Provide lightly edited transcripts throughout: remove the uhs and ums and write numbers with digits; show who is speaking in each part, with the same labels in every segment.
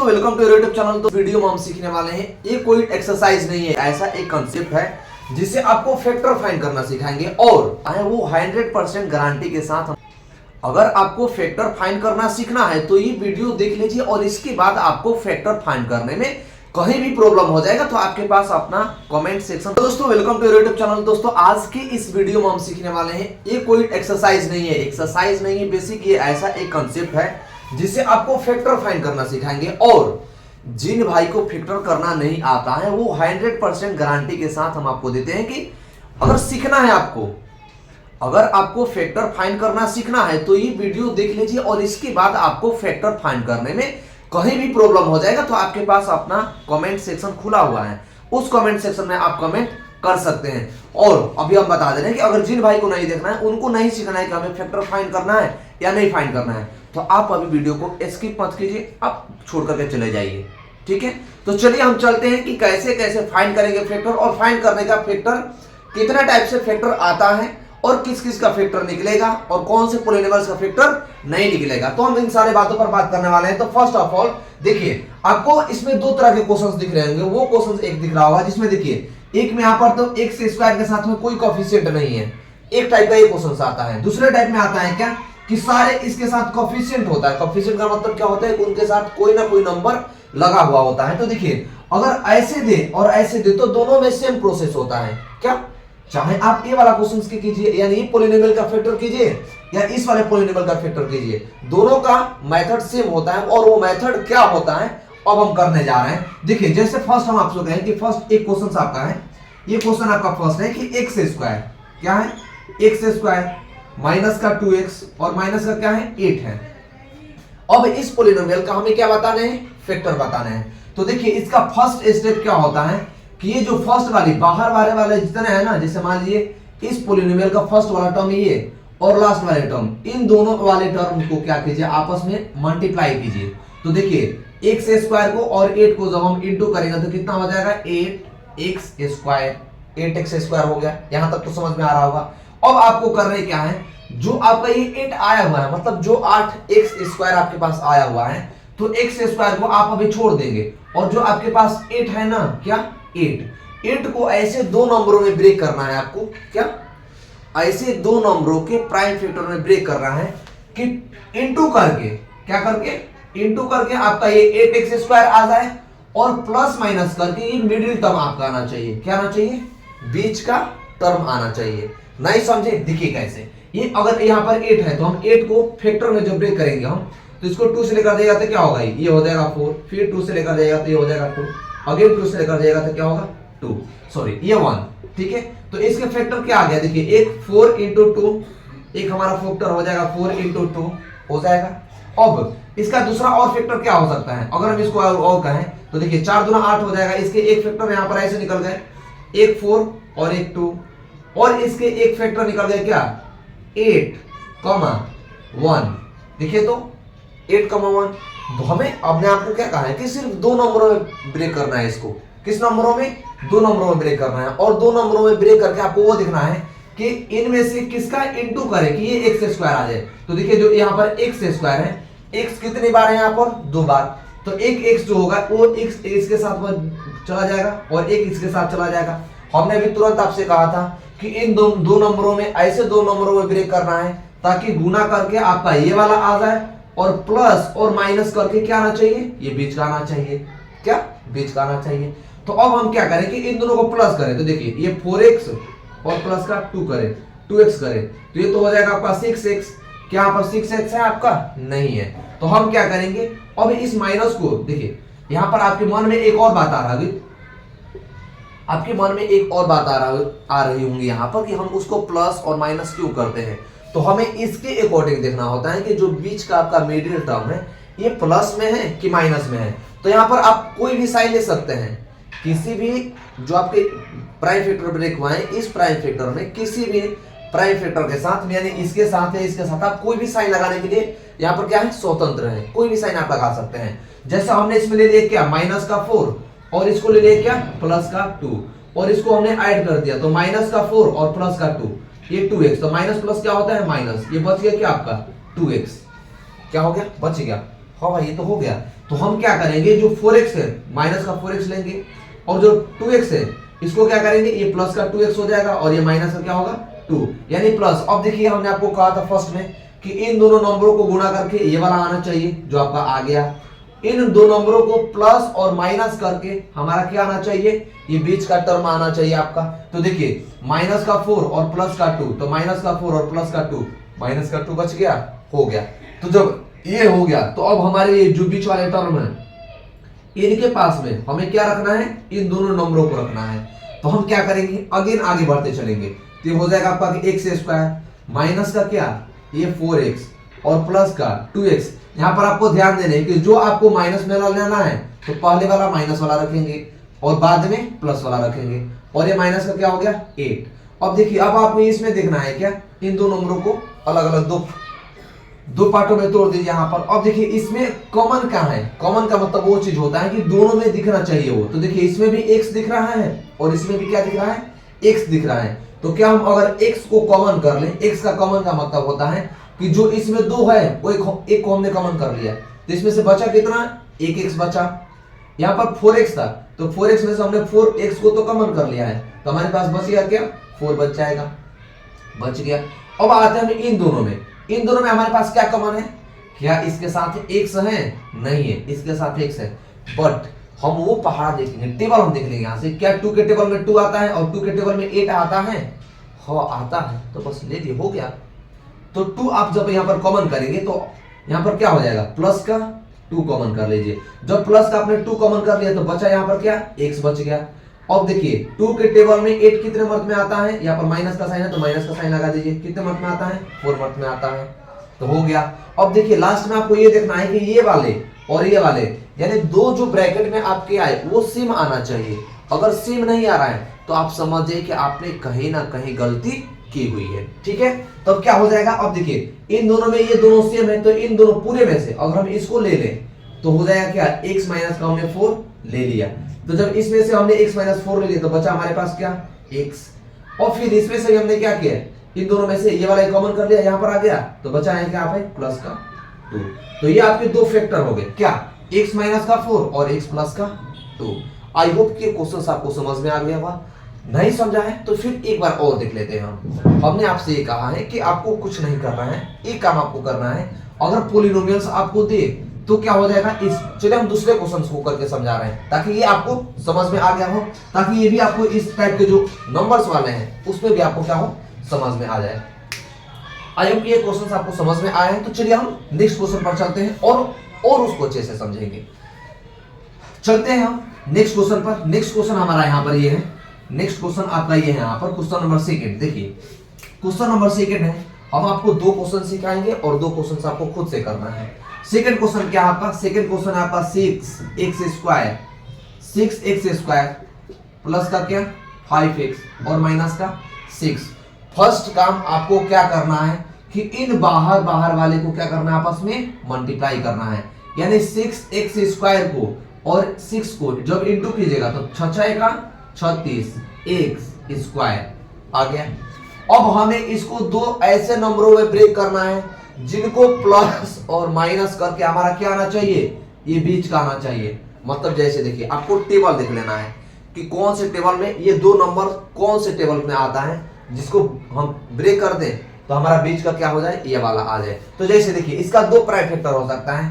Speaker 1: दोस्तों welcome to YouTube channel. तो video में हम सीखने वाले हैं, ये कोई एक्सरसाइज नहीं है, ऐसा एक कंसेप्ट है जिससे आपको फैक्टर फाइंड करना सिखाएंगे और वो 100% गारंटी के साथ। अगर आपको फैक्टर फाइंड करना सीखना है तो ये वीडियो देख लीजिए और इसके बाद आपको फैक्टर फाइंड करने में कहीं भी प्रॉब्लम हो जाएगा तो आपके पास अपना कमेंट सेक्शन। तो दोस्तों वेलकम टू यूट्यूब चैनल। दोस्तों आज के इस वीडियो में हम सीखने वाले हैं, ये कोई एक्सरसाइज नहीं है, बेसिक ये ऐसा एक कंसेप्ट है जिससे आपको फैक्टर फाइंड करना सिखाएंगे और जिन भाई को फैक्टर करना नहीं आता है वो 100% गारंटी के साथ हम आपको देते हैं कि अगर सीखना है अगर आपको फैक्टर फाइंड करना सीखना है तो ये वीडियो देख लीजिए और इसके बाद आपको फैक्टर फाइंड करने में कहीं भी प्रॉब्लम हो जाएगा तो आपके पास अपना कमेंट सेक्शन खुला हुआ है, उस कमेंट सेक्शन में आप कमेंट कर सकते हैं। और अभी हम बता दे रहे हैं कि अगर जिन भाई को नहीं देखना है, उनको नहीं सीखना है कि हमें फैक्टर फाइंड करना है या नहीं फाइंड करना है, तो आप अभी वीडियो को स्किप मत कीजिए, आप छोड़ करके चले जाइए। ठीक है, तो चलिए हम चलते हैं कि कैसे कैसे फाइंड करेंगे फैक्टर और फाइंड करने का फैक्टर कितना टाइप से फैक्टर आता है और किस किस का फैक्टर निकलेगा और कौन से पॉलिनोमियल्स का फैक्टर नहीं निकलेगा। तो हम इन सारे बातों पर बात करने वाले हैं। तो फर्स्ट ऑफ ऑल देखिए, आपको इसमें दो तरह के क्वेश्चंस दिख रहे होंगे। वो क्वेश्चंस एक दिख रहा होगा जिसमें देखिए एक में यहाँ पर तो एक्स स्क्वायर के साथ में कोई कोएफिशिएंट नहीं है, एक टाइप का ये क्वेश्चन आता है। दूसरे टाइप में आता है क्या कि सारे इसके साथ कोएफिशिएंट होता है। कोएफिशिएंट का मतलब क्या होता है कि उनके साथ कोई ना कोई नंबर लगा हुआ होता है। तो देखिए अगर ऐसे दे और ऐसे दे तो दोनों में सेम प्रोसेस होता है। क्या, चाहे आप ये वाला क्वेश्चन के कीजिए यानी ये पॉलिनोमियल का फैक्टर कीजिए या इस वाले पॉलिनोमियल का फैक्टर कीजिए, दोनों का मेथड सेम होता है। और वो मेथड क्या होता है अब हम करने जा रहे हैं। देखिए जैसे फर्स्ट हम आपसे कहें कि फर्स्ट एक क्वेश्चन आपका है, ये क्वेश्चन आपका फर्स्ट है कि एक्स स्क्वायर क्या है, एक्स स्क्वायर माइनस का 2x और माइनस का क्या है 8 है। अब इस पॉलिनोमियल का हमें क्या बताना है, फैक्टर बताना है। तो देखिए इसका फर्स्ट स्टेप क्या होता है कि ये जो फर्स्ट वाली बाहर वाले जितने हैं ना, जैसे मान लीजिए इस पॉलिनोमियल का फर्स्ट वाला टर्म ये और लास्ट वाले टर्म, इन दोनों वाले टर्म को क्या कीजिए आपस में मल्टीप्लाई कीजिए। तो देखिए एक्स स्क्वायर को और 8 को जब हम इंटू करेंगे तो कितना हो जाएगा 8x स्क्वायर, 8x स्क्वायर हो गया। यहां तक तो समझ में आ रहा होगा। अब आपको करने क्या है, जो आपका ये 8 आया हुआ है मतलब जो 8x स्क्वायर आपके पास आया हुआ है तो x स्क्वायर को आप अभी छोड़ देंगे और जो आपके पास 8 है ना, क्या 8 को ऐसे दो नंबरों में ब्रेक करना है आपको। क्या, ऐसे दो नंबरों के प्राइम फैक्टर में ब्रेक करना है कि इंटू करके, क्या करके इंटू करके आपका ये 8x स्क्वायर आ जाए और प्लस माइनस करके ये मिडिल टर्म आपका आना चाहिए। क्या आना चाहिए, बीच का टर्म आना चाहिए। नहीं समझे, देखिए कैसे, ये अगर यहाँ पर 8 है तो हम 8 को फैक्टर में जब ब्रेक करेंगे हम तो इसको 2 से लेकर जाएगा तो क्या होगा, ये हो जाएगा 4, फिर 2 से लेकर जाएगा तो ये हो जाएगा 2, अगेन 2 से लेकर जाएगा तो क्या होगा 2, सॉरी ये 1। ठीक है, तो इसके फैक्टर क्या आ गया, देखिए एक 4 इंटू 2, एक हमारा फैक्टर हो जाएगा 4 इंटू 2 हो जाएगा। अब इसका दूसरा और फैक्टर क्या हो सकता है, अगर हम इसको और कहें तो देखिए 4 दूना 8 हो जाएगा। इसके एक फैक्टर यहाँ पर ऐसे निकल गए, एक 4 और एक 2, और इसके एक फैक्टर निकल गए क्या 8,1। देखिए तो 8,1। तो हमें अपने आप को क्या कहा है कि सिर्फ दो नंबरों में ब्रेक करना है इसको। किस नंबरों में, दो नंबरों में ब्रेक करना है। और दो नंबरों में ब्रेक करके आपको वो दिखना है कि इनमें से किसका इंटू करे कि ये एक्स स्क्वायर आ जाए। तो देखिए जो यहाँ पर एक्स स्क्वायर है, एक्स कितनी बार है यहाँ पर 2 बार, तो एक एक्स जो होगा वो एक्स इसके साथ चला जाएगा और एक इसके साथ चला जाएगा। हमने भी तुरंत आपसे कहा था कि इन दो नंबरों में ऐसे दो नंबरों में ब्रेक करना है ताकि गुना करके आपका ये वाला आ जाए और प्लस और माइनस करके क्या आना चाहिए, ये बीच का आना चाहिए। क्या, बीच का आना चाहिए। तो अब हम क्या करें कि इन दोनों को प्लस करें। तो देखिए ये 4x और प्लस का 2 करें, 2x करें तो ये तो हो जाएगा आपका 6x। क्या यहाँ पर 6x है आपका, नहीं है। तो हम क्या करेंगे, अब इस माइनस को देखिए यहाँ पर आपके मन में एक और बात आ रही होंगी यहाँ पर कि हम उसको प्लस और माइनस क्यों करते हैं। तो हमें इसके अकॉर्डिंग देखना होता है कि जो बीच का आपका मिडिल टर्म है ये प्लस में है कि माइनस में है। तो यहाँ पर आप कोई भी साइन ले सकते हैं, किसी भी जो आपके प्राइम फैक्टर ब्रेक हुआ है इस प्राइम फैक्टर में किसी भी प्राइम फैक्टर के साथ, यानी इसके साथ है इसके साथ, आप कोई भी साइन लगाने के लिए यहाँ पर क्या है स्वतंत्र है, कोई भी साइन आप लगा सकते हैं। जैसा हमने इसमें ले लिया क्या माइनस का 4 और इसको ले लिया क्या प्लस का 2 और इसको हमने ऐड कर दिया तो माइनस का 4 और प्लस का 2, ये 2x। तो माइनस प्लस क्या होता है माइनस, ये बच गया क्या आपका 2x। क्या हो गया, बच गया। हाँ भाई ये तो हो गया। तो हम क्या करेंगे, जो 4x है माइनस का 4x लेंगे, और जो 2x है इसको क्या करेंगे, ये प्लस का 2x हो जाएगा, और ये माइनस का क्या होगा 2, यानी प्लस। अब देखिए हमने आपको कहा था फर्स्ट में कि इन दोनों नंबरों को गुणा करके ये वाला आना चाहिए जो आपका आ गया, इन दो नंबरों को प्लस और माइनस करके हमारा क्या आना चाहिए, ये बीच का टर्म आना चाहिए आपका। तो देखिए माइनस का 4 और प्लस का 2, तो माइनस का 4 और प्लस का 2, माइनस का 2 बच गया, हो गया। तो जब ये हो गया तो अब हमारे ये जो बीच वाले टर्म है इनके पास में हमें क्या रखना है, इन दोनों नंबरों को रखना है। तो हम क्या करेंगे, अगेन आगे बढ़ते चलेंगे। तो ये हो जाएगा आपका एक्स स्क्वायर माइनस का क्या, ये 4x और प्लस का 2x। यहाँ पर आपको ध्यान देना है कि जो आपको माइनस में लेना है तो पहले वाला माइनस वाला रखेंगे और बाद में प्लस वाला रखेंगे, और ये माइनस का क्या हो गया 8। अब देखिए अब आपको इसमें देखना है क्या, इन दो नंबरों को अलग अलग दो पार्टों में तोड़ दीजिए यहाँ पर। अब देखिए इसमें कॉमन क्या है, कॉमन का मतलब वो चीज होता है कि दोनों में दिखना चाहिए वो। तो देखिए इसमें भी x दिख रहा है और इसमें भी क्या दिख रहा है, x दिख रहा है। तो क्या हम अगर x को कॉमन कर लें, x का कॉमन का मतलब होता है कि जो इसमें 2 है वो एक को हमने कॉमन कर लिया, तो इसमें से बचा कितना, एक x बचा। यहाँ पर 4x था तो 4x में से हमने 4x को तो कॉमन कर लिया है, तो हमारे पास बच गया क्या, 4 बच जाएगा, बच गया। अब आते हैं हम इन दोनों में, इन दोनों में हमारे पास क्या कॉमन है, क्या इसके साथ x है, नहीं है, इसके साथ x है, बट हम वो पहाड़ देखेंगे, टेबल हम देख लेंगे यहाँ से, क्या 2 के टेबल में 2 आता है और 2 के टेबल में 8 आता है, हाँ आता है, तो बस ले लिए, हो गया। तो 2 आप जब यहाँ पर कॉमन करेंगे तो यहाँ पर क्या हो जाएगा, प्लस का 2 कॉमन कर लीजिए। जब प्लस का आपने 2 कॉमन कर लिया तो बचा यहाँ पर क्या, x बच गया। अब देखिए 2 के टेबल में 8 कितने मत में आता है, यहाँ पर माइनस का साइन है तो माइनस का साइन लगा दीजिए, कितने मत में आता है, 4 मत में आता है, तो हो गया। अब देखिए लास्ट में आपको ये देखना है कि ये वाले और ये वाले यानी दो जो ब्रैकेट में आपके आए वो सेम आना चाहिए। अगर सेम नहीं आ रहा है तो आप समझिए कि आपने कहीं ना कहीं गलती की हुई है, ठीक है। तो अब क्या हो जाएगा, अब देखिए इन दोनों में ये दोनों सेम है तो इन दोनों पूरे में से अगर हम इसको ले लें तो हो जाएगा क्या, x माइनस का हमने 4 ले लिया, तो जब इसमें से हमने x माइनस 4 ले लिया तो बचा हमारे पास क्या, x। और फिर इसमें से हमने क्या किया, इन दोनों में से ये वाला कॉमन कर लिया, यहाँ पर आ गया तो बचा है क्या पे प्लस का 2। तो ये आपके दो फैक्टर हो गए, क्या, x माइनस का 4 और x प्लस का 2। आई होप कि क्वेश्चन आपको समझ में आ गया होगा, नहीं समझा है तो फिर एक बार और देख लेते हैं। हमने आपसे ये कहा है कि आपको कुछ नहीं करना है, एक काम आपको करना है, अगर पोलिनोमियल्स आपको दे तो क्या हो जाएगा, इस चलिए हम दूसरे क्वेश्चन को करके समझा रहे हैं ताकि ये आपको समझ में आ गया हो, ताकि ये भी आपको इस टाइप के जो नंबर्स वाले हैं उसमें भी आपको क्या हो समझ में आ जाए। आई होप ये क्वेश्चंस आपको समझ में आए हैं, तो चलिए हम नेक्स्ट क्वेश्चन पर चलते हैं और उसको अच्छे से समझेंगे। चलते हैं हम नेक्स्ट क्वेश्चन पर। नेक्स्ट क्वेश्चन हमारा यहाँ पर ये है, नेक्स्ट क्वेश्चन आपका ये है यहाँ पर क्वेश्चन नंबर 2। देखिए क्वेश्चन नंबर 2 है, हम आपको 2 क्वेश्चन सिखाएंगे और 2 क्वेश्चन आपको खुद से करना है। सेकंड क्वेश्चन क्या आपका, सेकंड क्वेश्चन आपका 6x स्क्वायर प्लस का क्या 5x और माइनस का 6। फर्स्ट काम आपको क्या करना है कि इन बाहर वाले को क्या करना है, आपस में मल्टीप्लाई करना है, यानी 6x स्क्वायर को और 6 को जब इंटू कीजिएगा तो 6 का 36 x स्क्वायर आ गया। अब हमें इसको दो ऐसे नंबरों में ब्रेक करना है जिनको प्लस और माइनस करके हमारा क्या आना चाहिए, ये बीच का आना चाहिए। मतलब जैसे देखिए आपको टेबल देख लेना है कि कौन से टेबल में ये दो नंबर कौन से टेबल में आता है, जिसको हम ब्रेक कर दें तो हमारा बीच का क्या हो जाए, ये वाला आ जाए। तो जैसे देखिए इसका 2 प्राइम फैक्टर हो सकता है,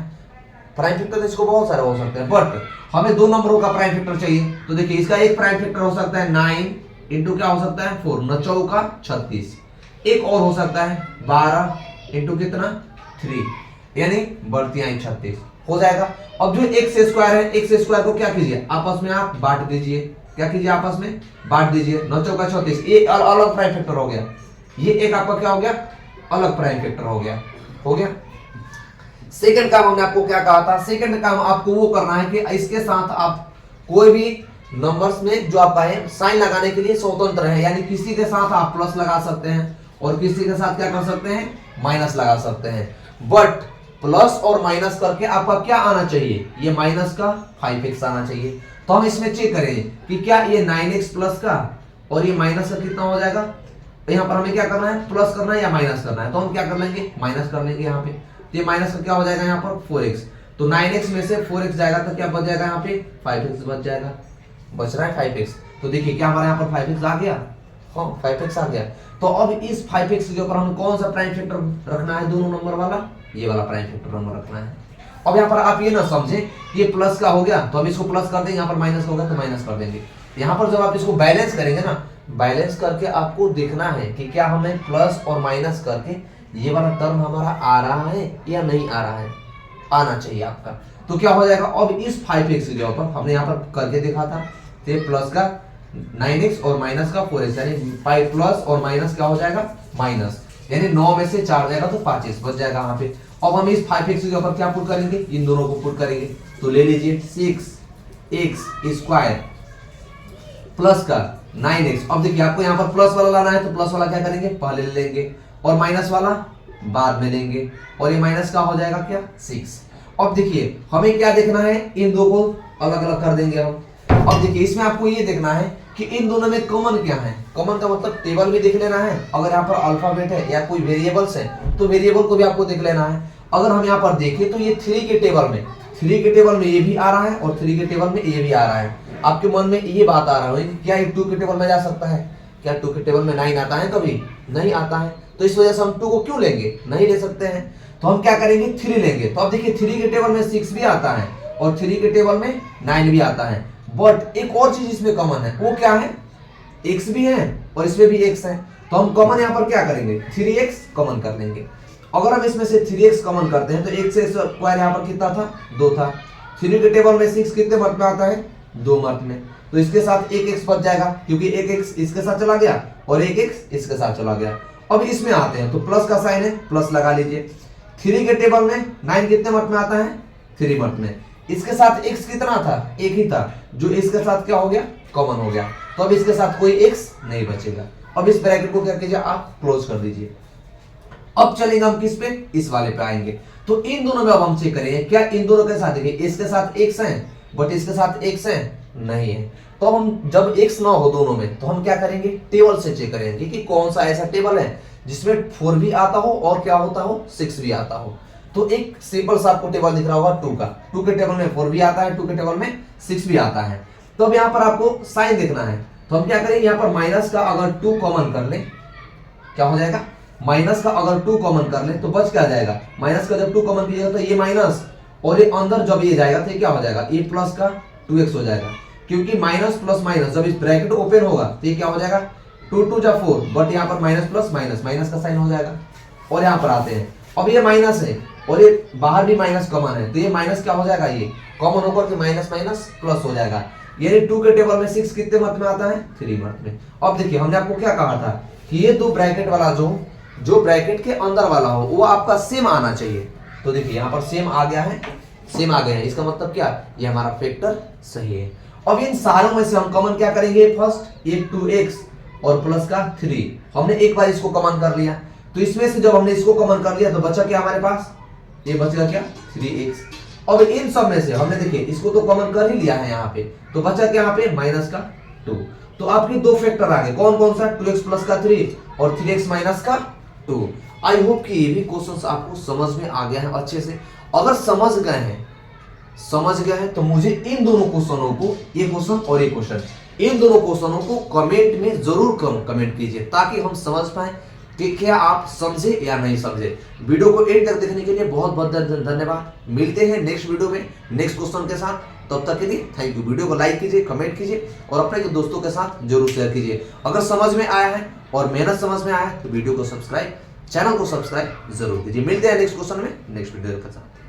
Speaker 1: प्राइम फैक्टर तो इसको बहुत सारे हो सकते हैं, बट हमें 2 नंबरों का प्राइम फैक्टर चाहिए। तो देखिए इसका एक प्राइम फैक्टर हो सकता है 9 इंटू क्या हो सकता है 4, 9 चौका 36। एक और हो सकता है 12 इंटू कितना 3, यानी बढ़ती आई 36 हो जाएगा। अब जो x स्क्वायर है, x स्क्वायर को क्या कीजिए आपस में आप बांट दीजिए, क्या कीजिए आपस में बांट दीजिए, 9 चौका 36, ये अलग प्राइम फैक्टर हो गया, ये एक आपका क्या हो गया अलग प्राइम फैक्टर हो गया, हो गया। सेकंड काम हमने आपको क्या कहा था, सेकंड काम आपको वो करना है कि इसके साथ आप कोई भी नंबर्स में जो आपका है साइन लगाने के लिए स्वतंत्र है, यानी किसी के साथ आप प्लस लगा सकते हैं और किसी के साथ क्या कर सकते हैं माइनस लगा सकते हैं, बट प्लस और माइनस करके आपका क्या आना चाहिए, ये माइनस का 5x आना चाहिए। तो हम इसमें चेक करें कि क्या ये 9x प्लस का और ये माइनस का कितना हो जाएगा। यहाँ पर हमें क्या करना है, प्लस करना है या माइनस करना है, तो हम क्या कर लेंगे माइनस कर लेंगे यहाँ पे। तो ये माइनस का क्या हो जाएगा यहाँ पर 4x। तो 9x में से 4x जाएगा तो क्या बच जाएगा यहाँ पे 5x बच जाएगा, बच रहा है 5x। तो देखिए क्या हमारे यहाँ पर 5x आ गया, हाँ 5x आ गया। तो अब इस 5x के ऊपर हमें कौन सा प्राइम फैक्टर रखना है, दोनों नंबर वाला, ये वाला प्राइम फैक्टर नंबर रखना है। अब यहाँ पर आप ये ना समझे ये प्लस का हो गया तो अब इसको प्लस कर देंगे, यहाँ पर माइनस होगा तो माइनस कर देंगे। यहाँ पर जब आप इसको बैलेंस करेंगे ना, बैलेंस करके आपको देखना है कि क्या हमें प्लस और माइनस करके ये वाला टर्म हमारा आ रहा है या नहीं आ रहा है, आना चाहिए आपका। तो क्या हो जाएगा, अब इस 5x के ऊपर हमने यहाँ पर करके देखा था, तो प्लस का 9x और माइनस का 4x, यानी प्लस और माइनस क्या हो जाएगा माइनस, यानी 9 में से 4 जाएगा तो 5x बच जाएगा यहाँ पे। अब हम इस 5x के ऊपर क्या पुट करेंगे, इन दोनों को पुट करेंगे। तो ले लीजिए 6x स्क्वायर प्लस का 9x। अब देखिए आपको यहाँ पर प्लस वाला लाना है तो प्लस वाला क्या करेंगे पहले ले लेंगे और माइनस वाला बाद में लेंगे, और ये माइनस का हो जाएगा क्या 6। अब देखिए हमें क्या देखना है, इन दो को अलग अलग कर देंगे हम। अब देखिए इसमें आपको ये देखना है कि इन दोनों में कॉमन क्या है, कॉमन का मतलब टेबल भी देख लेना है, अगर यहाँ पर अल्फाबेट है या कोई वेरिएबल्स है तो वेरिएबल को भी आपको देख लेना है। अगर हम यहाँ पर देखें तो ये 3 के टेबल में, 3 के टेबल में ये भी आ रहा है और 3 के टेबल में ये भी आ रहा है। आपके मन में ये बात आ रहा है क्या ये 2 के टेबल में जा सकता है, क्या 2 के टेबल में 9 आता है, कभी नहीं आता है, तो इस वजह से हम 2 को क्यों लेंगे, नहीं ले सकते हैं। तो हम क्या करेंगे 3 लेंगे। तो अब देखिए 3 के टेबल में 6 भी आता है और 3 के टेबल में 9 भी आता है, बट एक और चीज इसमें कॉमन है, वो क्या है, x भी है और इसमें भी x है। तो हम कॉमन यहाँ पर क्या करेंगे 3x कॉमन कर लेंगे। अगर हम इसमें से 3x कॉमन करते हैं तो x से स्क्वायर यहाँ पर कितना था 2 था, 3 के टेबल में 6 कितने मत में आता है 2 मत में, तो इसके साथ एक x बच जाएगा क्योंकि एक x इसके साथ चला गया और एक x इसके साथ चला गया। अब इसमें आते हैं तो प्लस का साइन है, प्लस लगा लीजिए। 3 के टेबल में 9 कितने मत में आता है 3 मत में, इसके साथ x कितना था एक ही था, जो इसके साथ क्या हो गया कॉमन हो गया, तो अब इसके साथ कोई x नहीं बचेगा। अब इस ब्रैकेट को क्या कीजिए आप क्लोज कर दीजिए। अब चलेंगे हम किस पे, इस वाले पे आएंगे। तो इन दोनों में अब हम चेक करेंगे क्या इन दोनों के साथ, देखिए इसके साथ x है बट इसके साथ x है नहीं है। तो हम जब x ना हो दोनों में तो हम क्या करेंगे टेबल से चेक करेंगे कि कौन सा ऐसा टेबल है जिसमें 4 भी आता हो और क्या होता हो 6 भी आता हो। तो एक सिंपल सा आपको टेबल दिख रहा होगा 2 का, 2 के टेबल में 4 भी आता है, 2 के टेबल में 6 भी आता है। तो अब यहाँ पर आपको साइन देखना है, तो हम क्या करेंगे यहाँ पर माइनस का अगर 2 कॉमन कर ले क्या हो जाएगा, माइनस का अगर 2 कॉमन कर ले तो बच क्या जाएगा, माइनस का जब 2 कॉमन कीजिएगा तो ये माइनस और ये अंदर जब ये जाएगा तो ये क्या हो जाएगा, ये प्लस का 2x हो जाएगा, क्योंकि माइनस प्लस माइनस जब इस ब्रैकेट ओपन होगा तो ये क्या हो जाएगा 2 2 जा 4, बट यहाँ पर माइनस प्लस माइनस, माइनस का साइन हो जाएगा। और यहाँ पर आते हैं, अब ये माइनस है और ये बाहर भी माइनस कॉमन है तो ये माइनस क्या हो जाएगा, ये कॉमन होकर के माइनस माइनस प्लस हो जाएगा। यानी 2 के टेबल में 6 कितने मत में आता है 3 मत में। अब देखिए हमने आपको क्या कहा था कि ये दो ब्रैकेट वाला जो ब्रैकेट के अंदर वाला हो वो आपका सेम आना चाहिए। तो देखिए यहाँ पर सेम आ गया है, सेम आ गया है, इसका मतलब क्या, ये हमारा फैक्टर सही है। अब इन सारों में से हम कॉमन क्या करेंगे, फर्स्ट ये 2x और प्लस का 3, हमने एक बार इसको कॉमन कर लिया, तो इसमें से जब हमने इसको कॉमन कर लिया तो बचा क्या हमारे पास, ये बचेगा क्या 3x। अब इन सब में से हमने देखिए इसको तो कॉमन कर ही लिया है यहाँ पे, तो बचा क्या यहाँ पे माइनस का 2। तो आपके दो फैक्टर आ गए, कौन कौन सा, 2x प्लस का 3 और 3x माइनस का 2। आई होप कि ये भी क्वेश्चन आपको समझ में आ गया है अच्छे से। अगर समझ गए हैं तो मुझे इन दोनों क्वेश्चनों को, ये क्वेश्चन और ये क्वेश्चन, इन दोनों क्वेश्चनों को कमेंट में जरूर कमेंट कीजिए ताकि हम समझ पाए कि क्या आप समझे या नहीं समझे। वीडियो को एंड तक देखने के लिए बहुत बहुत धन्यवाद। मिलते हैं नेक्स्ट वीडियो में नेक्स्ट क्वेश्चन के साथ, तब तक के लिए थैंक यू। वीडियो को लाइक कीजिए, कमेंट कीजिए और अपने दोस्तों के साथ जरूर शेयर कीजिए। अगर समझ में आया है और मेहनत समझ में आया है तो वीडियो को सब्सक्राइब, चैनल को सब्सक्राइब जरूर कीजिए। मिलते हैं नेक्स्ट क्वेश्चन में नेक्स्ट वीडियो के साथ।